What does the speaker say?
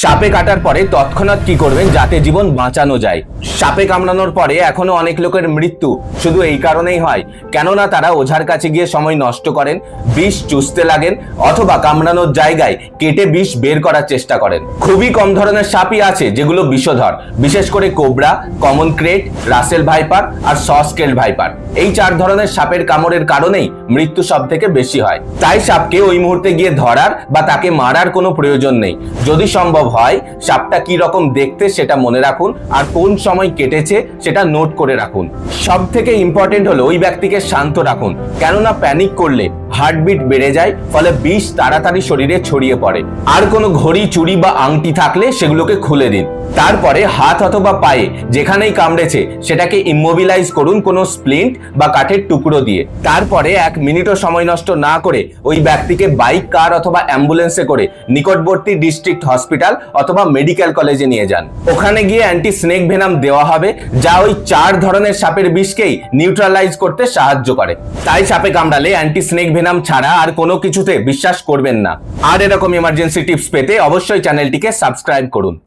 সাপে কাটার পরে তৎক্ষণাৎ কি করবেন যাতে জীবন বাঁচানো যায়। সাপে কামড়ানোর পরে এখনো অনেক লোকের মৃত্যু শুধু এই কারণেই হয় কেননা তারা ওঝার কাছে গিয়ে সময় নষ্ট করেন, বিষ চুষতে লাগেন অথবা কামড়ানোর জায়গায় কেটে বিষ বের করার চেষ্টা করেন। খুবই কম ধরনের সাপই আছে যেগুলো বিষধর, বিশেষ করে cobra, common krait, Russell's viper আর সস্কেল ভাইপার। এই 4 ধরনের সাপের কামড়ের কারণেই মৃত্যু সব থেকে বেশি হয়। তাই সাপকে ওই মুহূর্তে গিয়ে ধরার বা তাকে মারার কোনো প্রয়োজন নেই। যদি সম্ভব হয় সাপটা কি রকম দেখতে সেটা মনে রাখুন আর কোন সময় কেটেছে সেটা নোট করে রাখুন। সব থেকে ইম্পর্টেন্ট হলো ওই ব্যক্তিকে শান্ত রাখুন, কেননা প্যানিক করলে হার্টবিট বেড়ে যায়, ফলে বিষ তাড়াতাড়ি শরীরে ছড়িয়ে পড়ে। আর কোনো ঘড়ি, চুড়ি বা আংটি থাকলে সেগুলোকে খুলে দিন। তারপরে হাত অথবা পায়ে যেখানেই কামড়েছে সেটাকে ইমোবিলাইজ করুন কোনো স্প্লিন্ট বা কাঠের টুকরো দিয়ে। তারপরে 1 মিনিটও সময় নষ্ট না করে ওই ব্যক্তিকে বাইক, কার অথবা অ্যাম্বুলেন্সে করে নিকটবর্তী ডিস্ট্রিক্ট হসপিটাল অথবা মেডিকেল কলেজে নিয়ে যান। ওখানে গিয়ে অ্যান্টি স্নেক ভেনাম দেওয়া হবে, যা ওই 4 ধরনের সাপের বিষকেই নিউট্রালাইজ করতে সাহায্য করে। তাই সাপে কামড়ালে অ্যান্টি স্নেক ভেনাম ছাড়া আর কোনো কিছুতে বিশ্বাস করবেন না। আর এরকম ইমার্জেন্সি টিপস পেতে অবশ্যই চ্যানেলটিকে সাবস্ক্রাইব করুন।